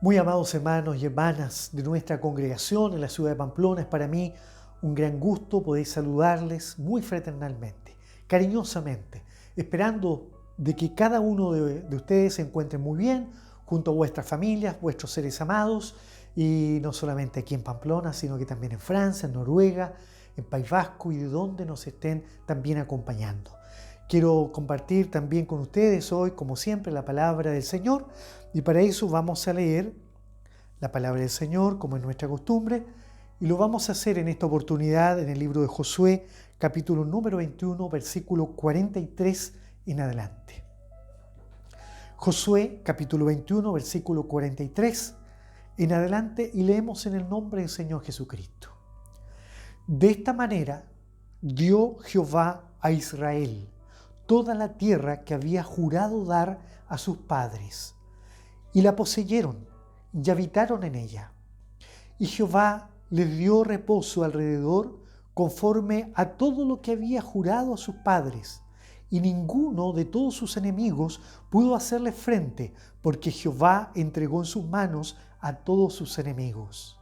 Muy amados hermanos y hermanas de nuestra congregación en la ciudad de Pamplona, es para mí un gran gusto poder saludarles muy fraternalmente, cariñosamente, esperando de que cada uno de ustedes se encuentre muy bien junto a vuestras familias, vuestros seres amados, y no solamente aquí en Pamplona, sino que también en Francia, en Noruega, en País Vasco y de donde nos estén también acompañando. Quiero compartir también con ustedes hoy, como siempre, la palabra del Señor, y para eso vamos a leer la palabra del Señor, como es nuestra costumbre, y lo vamos a hacer en esta oportunidad en el libro de Josué, capítulo número 21, versículo 43 en adelante. Josué, capítulo 21, versículo 43 en adelante, y leemos en el nombre del Señor Jesucristo. De esta manera dio Jehová a Israel toda la tierra que había jurado dar a sus padres, y la poseyeron y habitaron en ella. Y Jehová les dio reposo alrededor conforme a todo lo que había jurado a sus padres, y ninguno de todos sus enemigos pudo hacerle frente, porque Jehová entregó en sus manos a todos sus enemigos.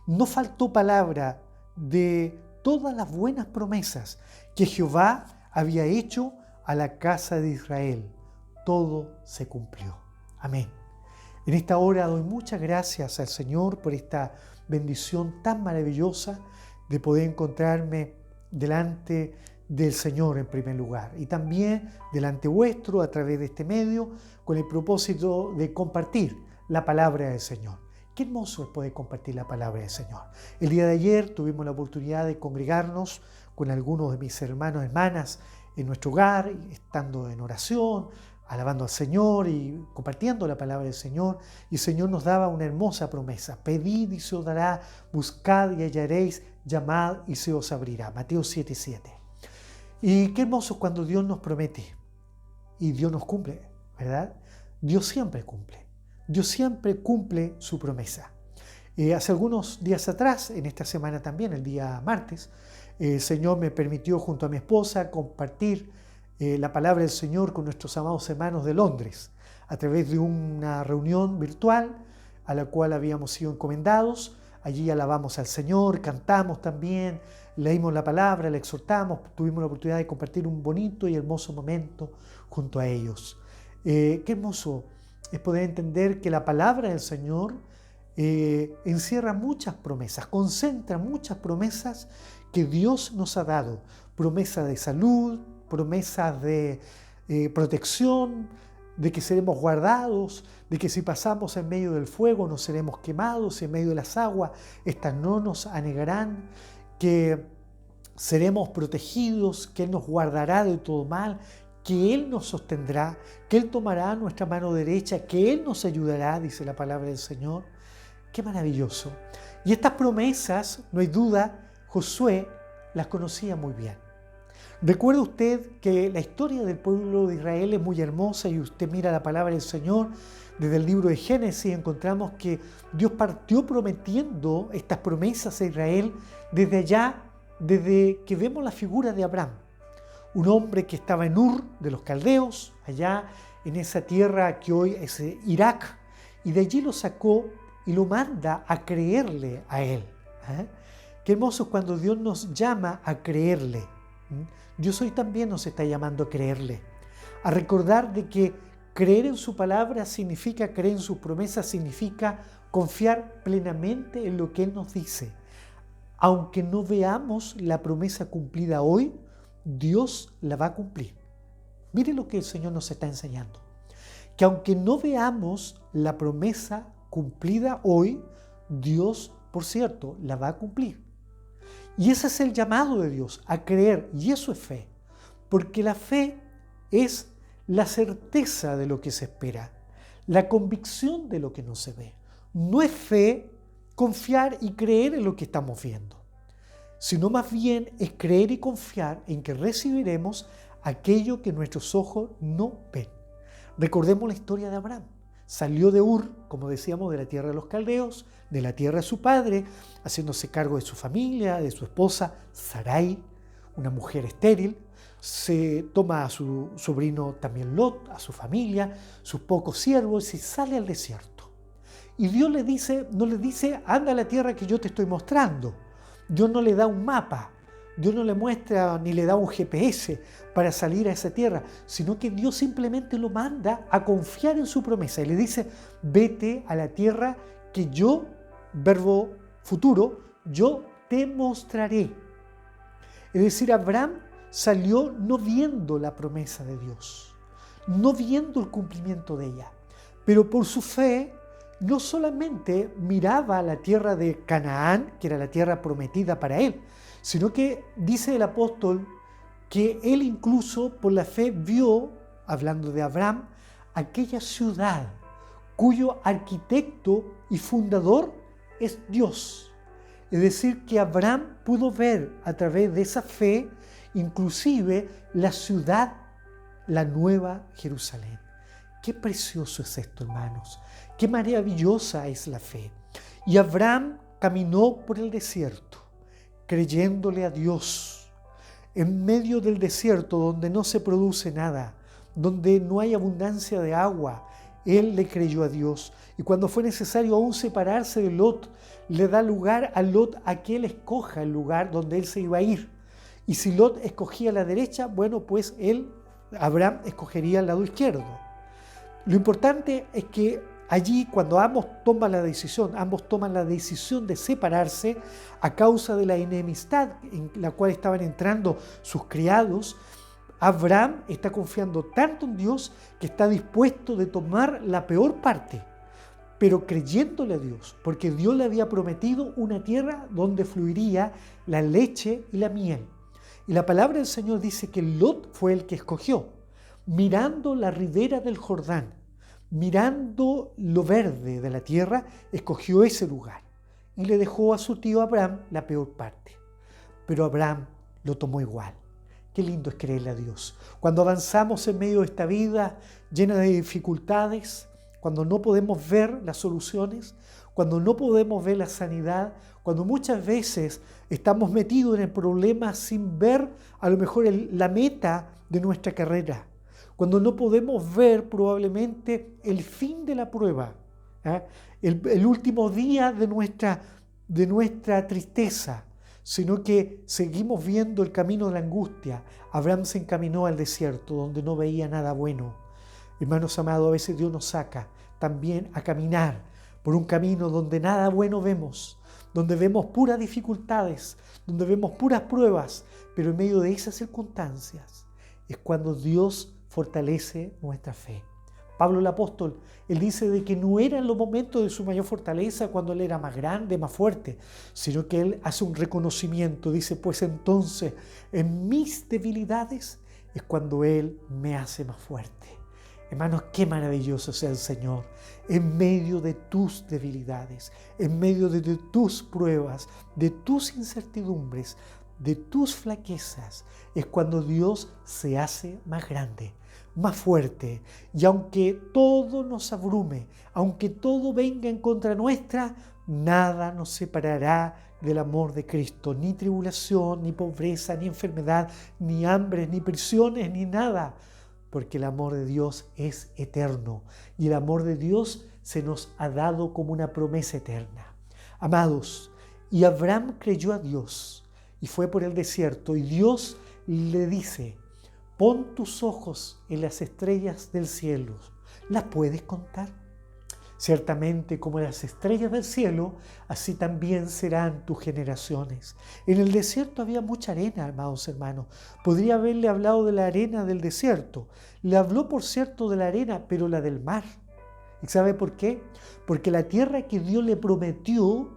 No faltó palabra de todas las buenas promesas que Jehová había hecho a la casa de Israel. Todo se cumplió. Amén. En esta hora doy muchas gracias al Señor por esta bendición tan maravillosa de poder encontrarme delante del Señor en primer lugar, y también delante vuestro a través de este medio, con el propósito de compartir la palabra del Señor. Qué hermoso es poder compartir la palabra del Señor. El día de ayer tuvimos la oportunidad de congregarnos con algunos de mis hermanos y hermanas en nuestro hogar, estando en oración, alabando al Señor y compartiendo la palabra del Señor. Y el Señor nos daba una hermosa promesa: pedid y se os dará, buscad y hallaréis, llamad y se os abrirá. Mateo 7:7. Y qué hermoso cuando Dios nos promete y Dios nos cumple, ¿verdad? Dios siempre cumple. Dios siempre cumple su promesa. Hace algunos días atrás, en esta semana también, el día martes, el Señor me permitió junto a mi esposa compartir la palabra del Señor con nuestros amados hermanos de Londres, a través de una reunión virtual a la cual habíamos sido encomendados. Allí alabamos al Señor, cantamos también, leímos la palabra, la exhortamos, tuvimos la oportunidad de compartir un bonito y hermoso momento junto a ellos. Qué hermoso es poder entender que la palabra del Señor encierra muchas promesas, concentra muchas promesas que Dios nos ha dado. Promesas de salud, promesas de protección, de que seremos guardados, de que si pasamos en medio del fuego no seremos quemados, y en medio de las aguas estas no nos anegarán, que seremos protegidos, que Él nos guardará de todo mal, que Él nos sostendrá, que Él tomará nuestra mano derecha, que Él nos ayudará, dice la palabra del Señor. ¡Qué maravilloso! Y estas promesas, no hay duda, Josué las conocía muy bien. Recuerda usted que la historia del pueblo de Israel es muy hermosa, y usted mira la palabra del Señor desde el libro de Génesis, encontramos que Dios partió prometiendo estas promesas a Israel desde allá, desde que vemos la figura de Abraham, un hombre que estaba en Ur de los Caldeos, allá en esa tierra que hoy es Irak, y de allí lo sacó y lo manda a creerle a él. Qué hermoso cuando Dios nos llama a creerle. Dios hoy también nos está llamando a creerle, a recordar de que creer en su palabra significa creer en sus promesas, significa confiar plenamente en lo que Él nos dice. Aunque no veamos la promesa cumplida hoy, Dios la va a cumplir. Mire lo que el Señor nos está enseñando, que aunque no veamos la promesa cumplida hoy, Dios, por cierto, la va a cumplir. Y ese es el llamado de Dios, a creer, y eso es fe, porque la fe es la certeza de lo que se espera, la convicción de lo que no se ve. No es fe confiar y creer en lo que estamos viendo, sino más bien es creer y confiar en que recibiremos aquello que nuestros ojos no ven. Recordemos la historia de Abraham. Salió de Ur, como decíamos, de la tierra de los caldeos, de la tierra de su padre, haciéndose cargo de su familia, de su esposa Sarai, una mujer estéril. Se toma a su sobrino también Lot, a su familia, sus pocos siervos, y sale al desierto. Y Dios no le dice, anda a la tierra que yo te estoy mostrando. Dios no le da un mapa, Dios no le muestra ni le da un GPS para salir a esa tierra, sino que Dios simplemente lo manda a confiar en su promesa y le dice, vete a la tierra que yo, verbo futuro, yo te mostraré. Es decir, Abraham salió no viendo la promesa de Dios, no viendo el cumplimiento de ella, pero por su fe no solamente miraba a la tierra de Canaán, que era la tierra prometida para él, sino que dice el apóstol que él incluso por la fe vio, hablando de Abraham, aquella ciudad cuyo arquitecto y fundador es Dios. Es decir, que Abraham pudo ver a través de esa fe inclusive la ciudad, la nueva Jerusalén. Qué precioso es esto, hermanos. Qué maravillosa es la fe. Y Abraham caminó por el desierto, creyéndole a Dios. En medio del desierto, donde no se produce nada, donde no hay abundancia de agua, él le creyó a Dios. Y cuando fue necesario aún separarse de Lot, le da lugar a Lot a que él escoja el lugar donde él se iba a ir. Y si Lot escogía la derecha, bueno, pues Abraham escogería el lado izquierdo. Lo importante es que allí, cuando ambos toman la decisión de separarse a causa de la enemistad en la cual estaban entrando sus criados, Abraham está confiando tanto en Dios que está dispuesto de tomar la peor parte, pero creyéndole a Dios, porque Dios le había prometido una tierra donde fluiría la leche y la miel. Y la palabra del Señor dice que Lot fue el que escogió, mirando la ribera del Jordán, mirando lo verde de la tierra, escogió ese lugar y le dejó a su tío Abraham la peor parte. Pero Abraham lo tomó igual. Qué lindo es creerle a Dios. Cuando avanzamos en medio de esta vida llena de dificultades, cuando no podemos ver las soluciones, cuando no podemos ver la sanidad, cuando muchas veces estamos metidos en el problema sin ver a lo mejor la meta de nuestra carrera, cuando no podemos ver probablemente el fin de la prueba, el último día de nuestra tristeza, sino que seguimos viendo el camino de la angustia. Abraham se encaminó al desierto donde no veía nada bueno. Hermanos amados, a veces Dios nos saca también a caminar por un camino donde nada bueno vemos, donde vemos puras dificultades, donde vemos puras pruebas, pero en medio de esas circunstancias es cuando Dios fortalece nuestra fe. Pablo el apóstol, él dice de que no era en los momentos de su mayor fortaleza cuando él era más grande, más fuerte, sino que él hace un reconocimiento, dice, pues entonces en mis debilidades es cuando él me hace más fuerte. Hermanos, qué maravilloso sea el Señor en medio de tus debilidades, en medio de tus pruebas, de tus incertidumbres, de tus flaquezas, es cuando Dios se hace más grande, más fuerte. Y aunque todo nos abrume, aunque todo venga en contra nuestra, nada nos separará del amor de Cristo. Ni tribulación, ni pobreza, ni enfermedad, ni hambre, ni prisiones, ni nada. Porque el amor de Dios es eterno. Y el amor de Dios se nos ha dado como una promesa eterna. Amados, y Abraham creyó a Dios y fue por el desierto. Y Dios le dice, pon tus ojos en las estrellas del cielo. ¿Las puedes contar? Ciertamente como las estrellas del cielo, así también serán tus generaciones. En el desierto había mucha arena, amados hermanos. Podría haberle hablado de la arena del desierto. Le habló, por cierto, de la arena, pero la del mar. ¿Y sabe por qué? Porque la tierra que Dios le prometió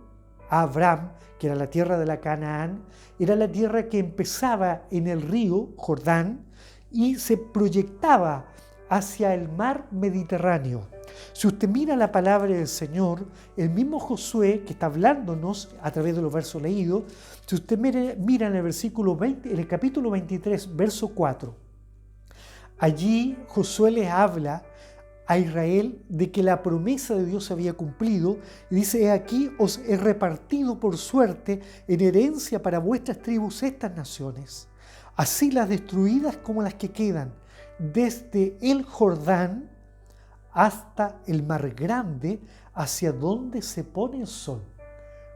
a Abraham, que era la tierra de la Canaán, era la tierra que empezaba en el río Jordán y se proyectaba hacia el mar Mediterráneo. Si usted mira la palabra del Señor, el mismo Josué que está hablándonos a través de los versos leídos, si usted mira en el versículo 20, en el capítulo 23, verso 4, allí Josué les habla a Israel de que la promesa de Dios se había cumplido y dice, he aquí os he repartido por suerte en herencia para vuestras tribus estas naciones, así las destruidas como las que quedan, desde el Jordán hasta el mar grande, hacia donde se pone el sol.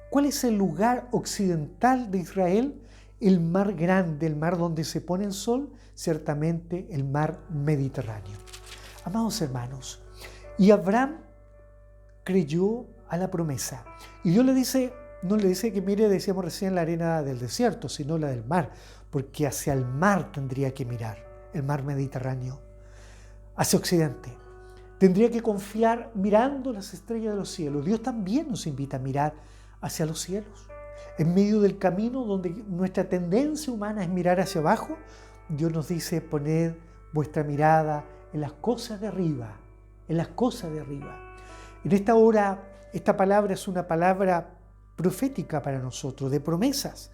¿Cuál es el lugar occidental de Israel? El mar grande, el mar donde se pone el sol, ciertamente el mar Mediterráneo. Amados hermanos, y Abraham creyó a la promesa. Y Dios le dice, no le dice que mire, decíamos recién, la arena del desierto, sino la del mar, porque hacia el mar tendría que mirar, el mar Mediterráneo, hacia occidente. Tendría que confiar mirando las estrellas de los cielos. Dios también nos invita a mirar hacia los cielos. En medio del camino donde nuestra tendencia humana es mirar hacia abajo, Dios nos dice: poned vuestra mirada en las cosas de arriba, en las cosas de arriba. En esta hora, esta palabra es una palabra profética para nosotros, de promesas,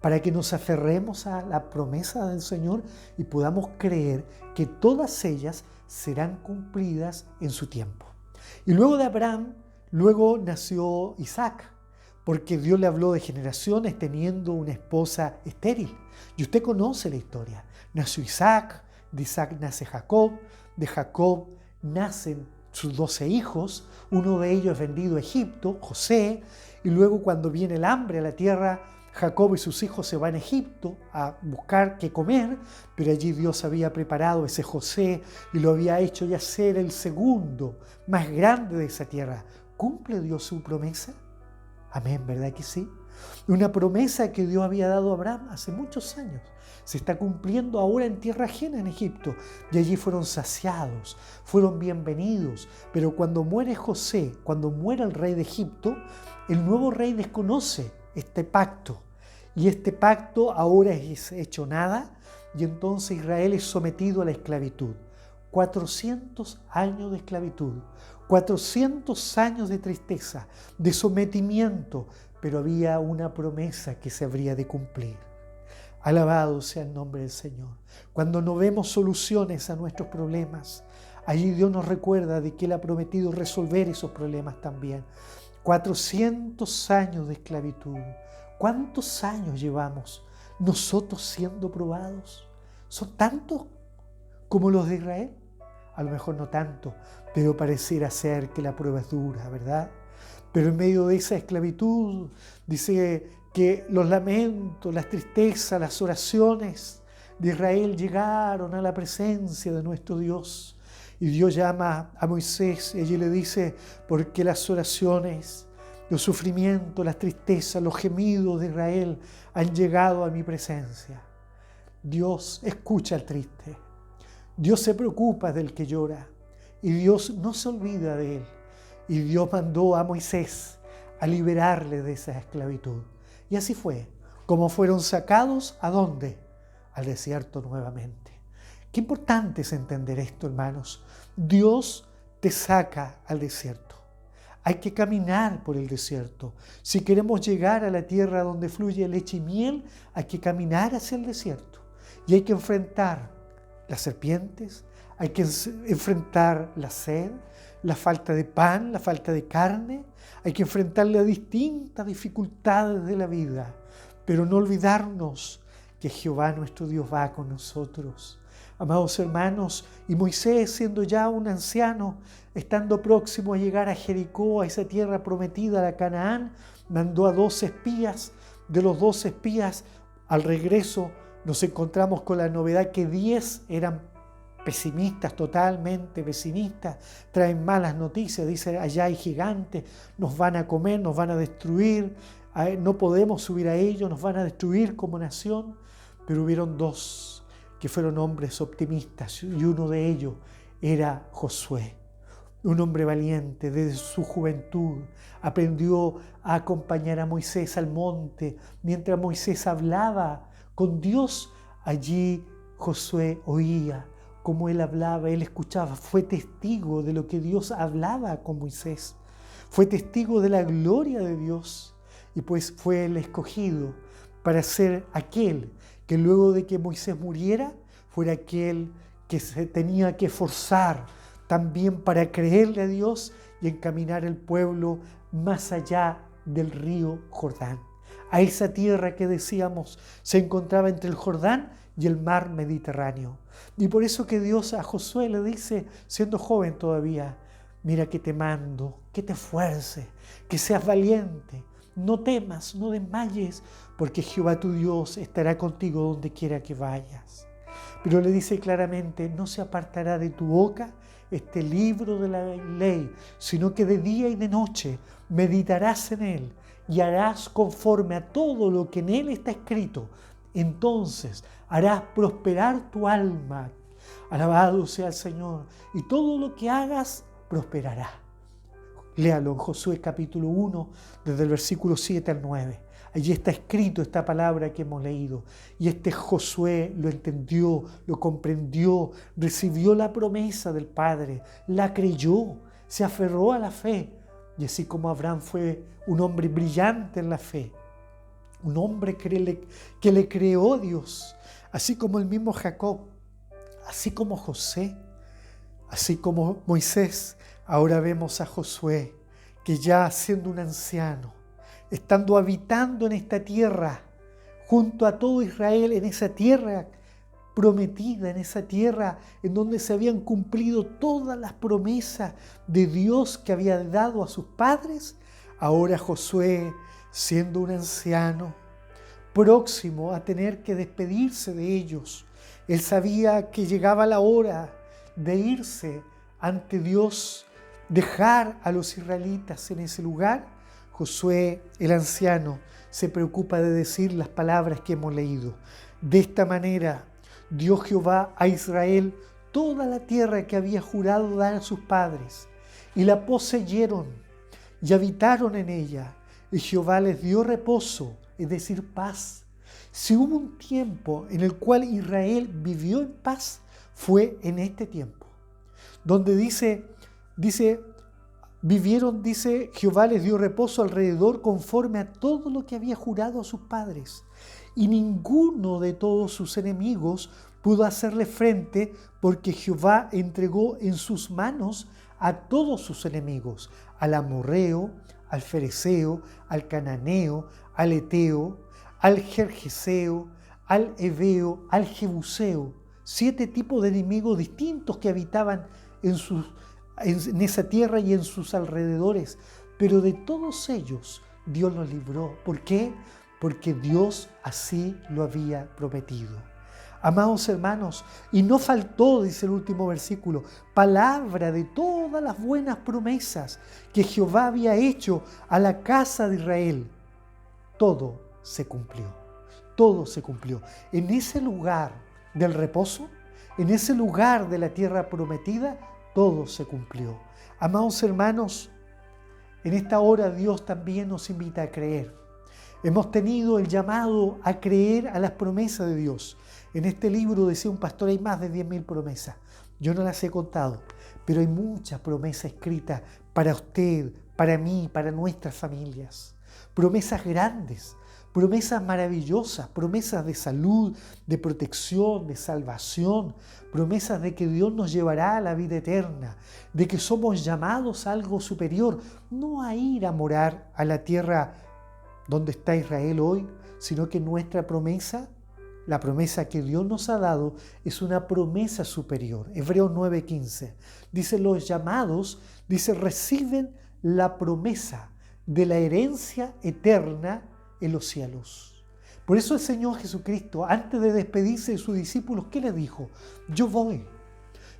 para que nos aferremos a la promesa del Señor y podamos creer que todas ellas serán cumplidas en su tiempo. Y luego de Abraham, luego nació Isaac, porque Dios le habló de generaciones teniendo una esposa estéril. Y usted conoce la historia. Nació Isaac, de Isaac nace Jacob, de Jacob nacen sus 12 hijos, uno de ellos es vendido a Egipto, José, y luego cuando viene el hambre a la tierra, Jacob y sus hijos se van a Egipto a buscar qué comer, pero allí Dios había preparado ese José y lo había hecho ya ser el segundo más grande de esa tierra. ¿Cumple Dios su promesa? Amén, ¿verdad que sí? Una promesa que Dios había dado a Abraham hace muchos años. Se está cumpliendo ahora en tierra ajena, en Egipto. Y allí fueron saciados, fueron bienvenidos. Pero cuando muere José, cuando muere el rey de Egipto, el nuevo rey desconoce este pacto. Y este pacto ahora es hecho nada. Y entonces Israel es sometido a la esclavitud. 400 años de esclavitud. 400 años de tristeza, de sometimiento, pero había una promesa que se habría de cumplir. Alabado sea el nombre del Señor. Cuando no vemos soluciones a nuestros problemas, allí Dios nos recuerda de que Él ha prometido resolver esos problemas también. 400 años de esclavitud. ¿Cuántos años llevamos nosotros siendo probados? ¿Son tantos como los de Israel? A lo mejor no tanto, pero pareciera ser que la prueba es dura, ¿verdad? Pero en medio de esa esclavitud, dice que los lamentos, las tristezas, las oraciones de Israel llegaron a la presencia de nuestro Dios. Y Dios llama a Moisés y allí le dice: porque las oraciones, los sufrimientos, las tristezas, los gemidos de Israel han llegado a mi presencia. Dios escucha al triste. Dios se preocupa del que llora y Dios no se olvida de él. Y Dios mandó a Moisés a liberarle de esa esclavitud. Y así fue, como fueron sacados, ¿a dónde? Al desierto nuevamente. Qué importante es entender esto, hermanos. Dios te saca al desierto. Hay que caminar por el desierto. Si queremos llegar a la tierra donde fluye leche y miel, hay que caminar hacia el desierto. Y hay que enfrentar las serpientes, hay que enfrentar la sed, la falta de pan, la falta de carne, hay que enfrentar las distintas dificultades de la vida, pero no olvidarnos que Jehová nuestro Dios va con nosotros. Amados hermanos, y Moisés, siendo ya un anciano, estando próximo a llegar a Jericó, a esa tierra prometida, a Canaán, mandó a 12 espías. De los 12 espías, al regreso, nos encontramos con la novedad que 10 eran pesimistas, totalmente pesimistas, traen malas noticias, dicen: allá hay gigantes, nos van a comer, nos van a destruir, no podemos subir a ellos, nos van a destruir como nación. Pero hubieron 2 que fueron hombres optimistas, y uno de ellos era Josué, un hombre valiente. Desde su juventud aprendió a acompañar a Moisés al monte. Mientras Moisés hablaba con Dios, allí Josué oía cómo él hablaba, él escuchaba, fue testigo de lo que Dios hablaba con Moisés, fue testigo de la gloria de Dios, y pues fue el escogido para ser aquel que luego de que Moisés muriera, fuera aquel que se tenía que esforzar también para creerle a Dios y encaminar el pueblo más allá del río Jordán, a esa tierra que decíamos se encontraba entre el Jordán y el mar Mediterráneo. Y por eso que Dios a Josué le dice, siendo joven todavía: Mira que te mando, que te esfuerces, que seas valiente. No temas, no desmayes, porque Jehová tu Dios estará contigo donde quiera que vayas. Pero le dice claramente, no se apartará de tu boca este libro de la ley, sino que de día y de noche meditarás en él y harás conforme a todo lo que en él está escrito. Entonces harás prosperar tu alma. Alabado sea el Señor. Y todo lo que hagas prosperará. Léalo en Josué capítulo 1, desde el versículo 7 al 9. Allí está escrito esta palabra que hemos leído. Y este Josué lo entendió, lo comprendió, recibió la promesa del Padre, la creyó, se aferró a la fe. Y así como Abraham fue un hombre brillante en la fe, un hombre que le creó a Dios, así como el mismo Jacob, así como José, así como Moisés, ahora vemos a Josué, que ya siendo un anciano, estando habitando en esta tierra, junto a todo Israel, en esa tierra prometida, en esa tierra en donde se habían cumplido todas las promesas de Dios que había dado a sus padres, ahora Josué, siendo un anciano, próximo a tener que despedirse de ellos, él sabía que llegaba la hora de irse ante Dios, dejar a los israelitas en ese lugar. Josué, el anciano, se preocupa de decir las palabras que hemos leído. De esta manera, dio Jehová a Israel toda la tierra que había jurado dar a sus padres, y la poseyeron y habitaron en ella, y Jehová les dio reposo, es decir, paz. Si hubo un tiempo en el cual Israel vivió en paz, fue en este tiempo, donde dice, vivieron, dice, Jehová les dio reposo alrededor conforme a todo lo que había jurado a sus padres. Y ninguno de todos sus enemigos pudo hacerle frente, porque Jehová entregó en sus manos a todos sus enemigos, al amorreo, al fereceo, al cananeo, al eteo, al gergeseo, al heveo, al jebuseo. 7 tipos de enemigos distintos que habitaban en esa tierra y en sus alrededores. Pero de todos ellos Dios los libró. ¿Por qué? Porque Dios así lo había prometido. Amados hermanos, y no faltó, dice el último versículo, palabra de todas las buenas promesas que Jehová había hecho a la casa de Israel. Todo se cumplió, todo se cumplió. En ese lugar del reposo, en ese lugar de la tierra prometida, todo se cumplió. Amados hermanos, en esta hora Dios también nos invita a creer. Hemos tenido el llamado a creer a las promesas de Dios. En este libro, decía un pastor, hay más de 10.000 promesas. Yo no las he contado, pero hay muchas promesas escritas para usted, para mí, para nuestras familias. Promesas grandes, promesas maravillosas, promesas de salud, de protección, de salvación, promesas de que Dios nos llevará a la vida eterna, de que somos llamados a algo superior, no a ir a morar a la tierra donde está Israel hoy, sino que nuestra promesa, la promesa que Dios nos ha dado, es una promesa superior. Hebreos 9:15 dice, los llamados, dice, reciben la promesa de la herencia eterna en los cielos. Por eso el Señor Jesucristo, antes de despedirse de sus discípulos, ¿qué les dijo? Yo voy,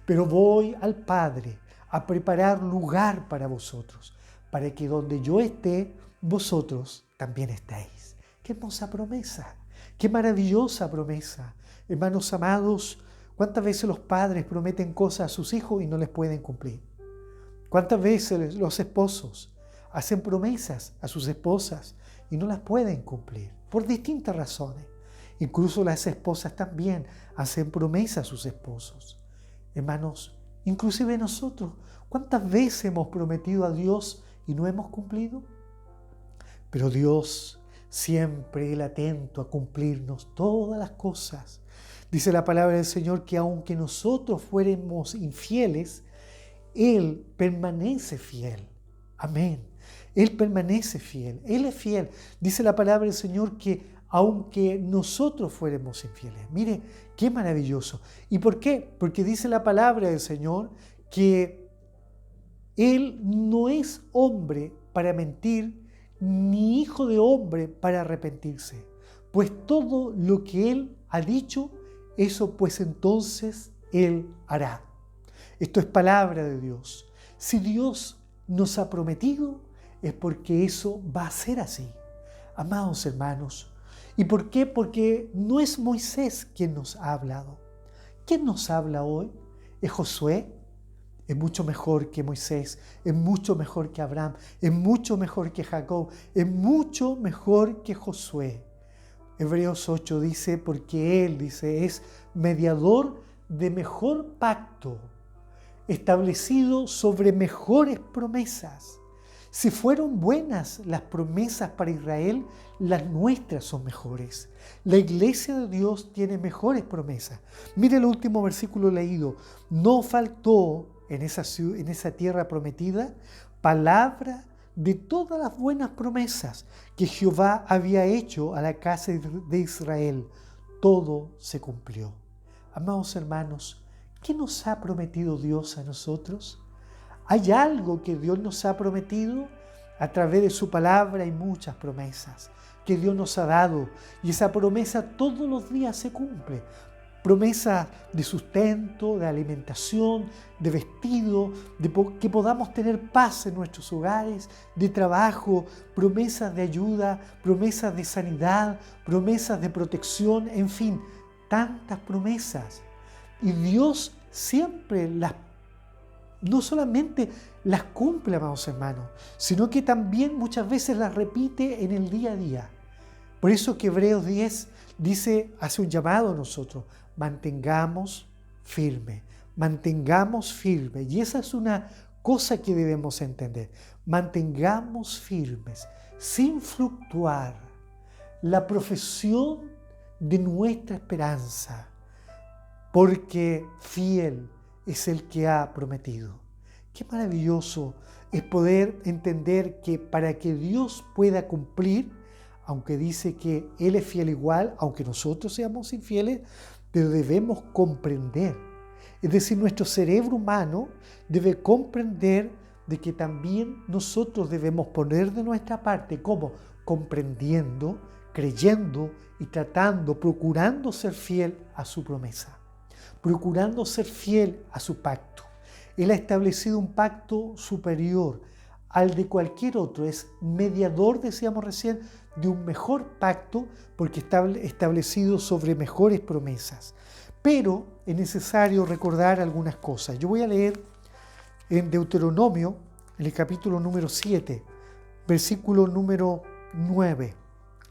pero voy al Padre a preparar lugar para vosotros, para que donde yo esté, vosotros también estéis. ¡Qué hermosa promesa! ¡Qué maravillosa promesa! Hermanos amados, ¿cuántas veces los padres prometen cosas a sus hijos y no les pueden cumplir? ¿Cuántas veces los esposos hacen promesas a sus esposas y no las pueden cumplir? Por distintas razones. Incluso las esposas también hacen promesas a sus esposos. Hermanos, inclusive nosotros, ¿cuántas veces hemos prometido a Dios y no hemos cumplido? Pero Dios siempre Él atento a cumplirnos todas las cosas. Dice la palabra del Señor que aunque nosotros fuéramos infieles, Él permanece fiel. Amén. Él permanece fiel. Él es fiel. Dice la palabra del Señor que aunque nosotros fuéramos infieles. Mire, qué maravilloso. ¿Y por qué? Porque dice la palabra del Señor que Él no es hombre para mentir, ni hijo de hombre para arrepentirse. Pues todo lo que Él ha dicho, eso pues entonces Él hará. Esto es palabra de Dios. Si Dios nos ha prometido, es porque eso va a ser así. Amados hermanos, ¿y por qué? Porque no es Moisés quien nos ha hablado. ¿Quién nos habla hoy? ¿Es Josué? Es mucho mejor que Moisés, es mucho mejor que Abraham, es mucho mejor que Jacob, es mucho mejor que Josué. Hebreos 8 dice, porque Él, dice, es mediador de mejor pacto, establecido sobre mejores promesas. Si fueron buenas las promesas para Israel, las nuestras son mejores. La iglesia de Dios tiene mejores promesas. Mire el último versículo leído. No faltó en esa tierra prometida palabra de todas las buenas promesas que Jehová había hecho a la casa de Israel. Todo se cumplió. Amados hermanos, ¿qué nos ha prometido Dios a nosotros? ¿Hay algo que Dios nos ha prometido? A través de su palabra hay muchas promesas que Dios nos ha dado y esa promesa todos los días se cumple. Promesas de sustento, de alimentación, de vestido, de que podamos tener paz en nuestros hogares, de trabajo, promesas de ayuda, promesas de sanidad, promesas de protección, en fin, tantas promesas. Y Dios siempre no solamente las cumple, amados hermanos, sino que también muchas veces las repite en el día a día. Por eso que Hebreos 10 dice, hace un llamado a nosotros, mantengamos firme. Y esa es una cosa que debemos entender. Mantengamos firmes, sin fluctuar, la profesión de nuestra esperanza, porque fiel es el que ha prometido. Qué maravilloso es poder entender que para que Dios pueda cumplir, aunque dice que Él es fiel igual, aunque nosotros seamos infieles, pero debemos comprender. Es decir, nuestro cerebro humano debe comprender de que también nosotros debemos poner de nuestra parte, ¿cómo? Comprendiendo, creyendo y tratando, procurando ser fiel a su promesa, procurando ser fiel a su pacto. Él ha establecido un pacto superior al de cualquier otro, es mediador, decíamos recién, de un mejor pacto porque está establecido sobre mejores promesas. Pero es necesario recordar algunas cosas. Yo voy a leer en Deuteronomio, en el capítulo número 7, versículo número 9.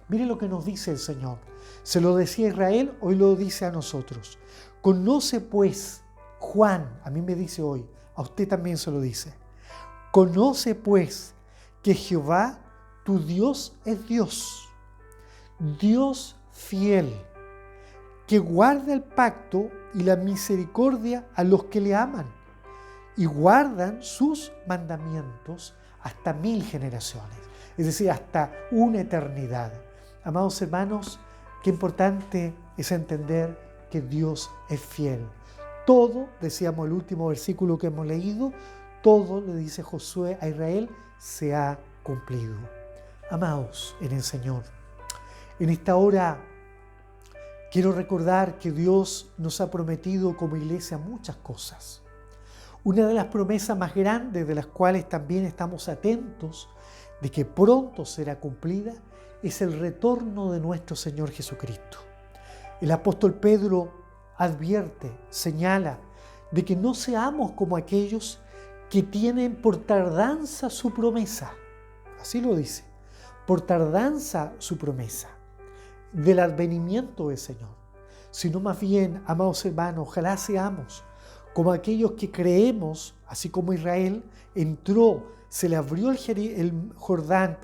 Mire lo que nos dice el Señor. Se lo decía a Israel, hoy lo dice a nosotros. Conoce pues, Juan, a mí me dice hoy, a usted también se lo dice. Conoce pues que Jehová, tu Dios, es Dios, Dios fiel, que guarda el pacto y la misericordia a los que le aman y guardan sus mandamientos hasta 1000 generaciones, es decir, hasta una eternidad. Amados hermanos, qué importante es entender que Dios es fiel. Todo, decíamos el último versículo que hemos leído, todo, le dice Josué a Israel, se ha cumplido. Amados en el Señor, en esta hora quiero recordar que Dios nos ha prometido como iglesia muchas cosas. Una de las promesas más grandes de las cuales también estamos atentos de que pronto será cumplida es el retorno de nuestro Señor Jesucristo. El apóstol Pedro advierte, señala, de que no seamos como aquellos que tienen por tardanza su promesa. Así lo dice, por tardanza su promesa del advenimiento del Señor. Sino más bien, amados hermanos, ojalá seamos como aquellos que creemos, así como Israel entró, se le abrió el Jordán,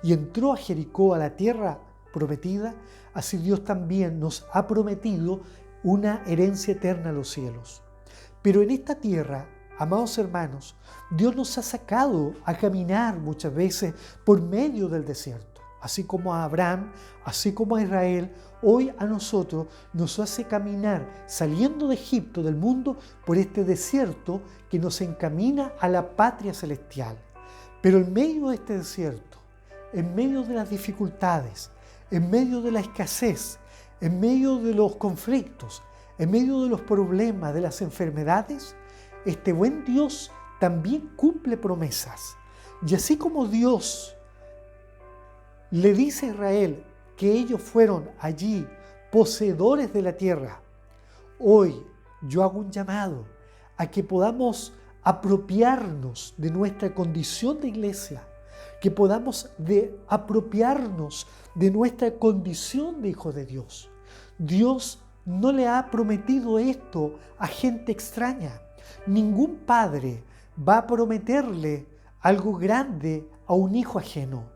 y entró a Jericó, a la tierra prometida, así Dios también nos ha prometido una herencia eterna a los cielos. Pero en esta tierra, amados hermanos, Dios nos ha sacado a caminar muchas veces por medio del desierto. así como a Abraham, así como a Israel, hoy a nosotros nos hace caminar saliendo de Egipto, del mundo, por este desierto que nos encamina a la patria celestial. Pero en medio de este desierto, en medio de las dificultades, en medio de la escasez, en medio de los conflictos, en medio de los problemas, de las enfermedades, este buen Dios también cumple promesas. Y así como Dios le dice a Israel que ellos fueron allí poseedores de la tierra, hoy yo hago un llamado a que podamos apropiarnos de nuestra condición de iglesia, que podamos apropiarnos de nuestra condición de hijo de Dios. Dios no le ha prometido esto a gente extraña. Ningún padre va a prometerle algo grande a un hijo ajeno,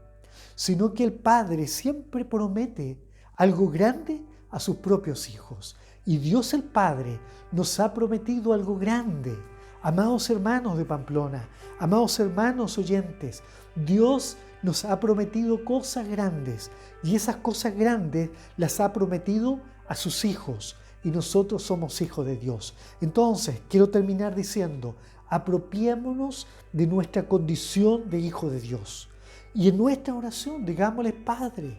sino que el Padre siempre promete algo grande a sus propios hijos. Y Dios el Padre nos ha prometido algo grande. Amados hermanos de Pamplona, amados hermanos oyentes, Dios nos ha prometido cosas grandes y esas cosas grandes las ha prometido a sus hijos y nosotros somos hijos de Dios. Entonces, quiero terminar diciendo, apropiémonos de nuestra condición de hijo de Dios. Y en nuestra oración, digámosle, Padre,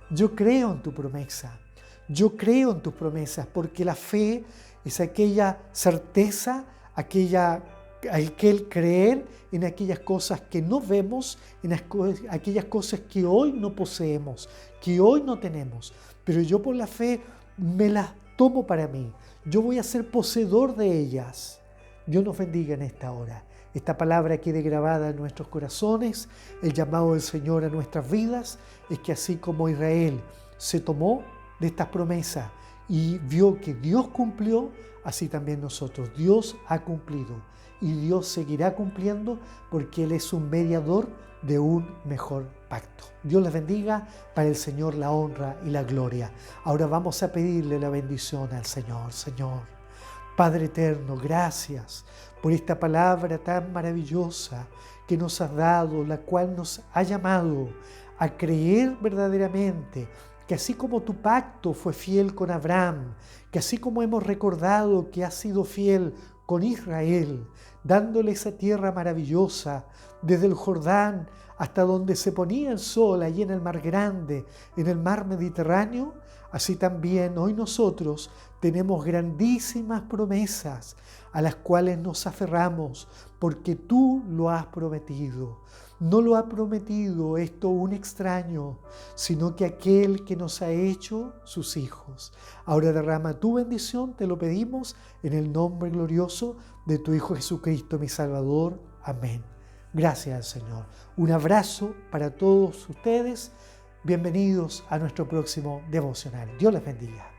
yo creo en tu promesa, yo creo en tus promesas, porque la fe es aquella certeza, aquel creer en aquellas cosas que no vemos, en aquellas cosas que hoy no poseemos, que hoy no tenemos. Pero yo por la fe me las tomo para mí. Yo voy a ser poseedor de ellas. Dios nos bendiga en esta hora. Esta palabra quede grabada en nuestros corazones. El llamado del Señor a nuestras vidas es que así como Israel se tomó de estas promesas y vio que Dios cumplió, así también nosotros. Dios ha cumplido y Dios seguirá cumpliendo porque Él es un mediador de un mejor pacto. Dios les bendiga, para el Señor la honra y la gloria. Ahora vamos a pedirle la bendición al Señor. Señor, Padre eterno, gracias por esta palabra tan maravillosa que nos has dado, la cual nos ha llamado a creer verdaderamente que así como tu pacto fue fiel con Abraham, que así como hemos recordado que has sido fiel con Israel, dándole esa tierra maravillosa, desde el Jordán hasta donde se ponía el sol, allí en el Mar Grande, en el Mar Mediterráneo, así también hoy nosotros tenemos grandísimas promesas a las cuales nos aferramos, porque tú lo has prometido. No lo ha prometido esto un extraño, sino que aquel que nos ha hecho sus hijos. Ahora derrama tu bendición, te lo pedimos, en el nombre glorioso de tu Hijo Jesucristo, mi Salvador. Amén. Gracias, Señor. Un abrazo para todos ustedes. Bienvenidos a nuestro próximo devocional. Dios les bendiga.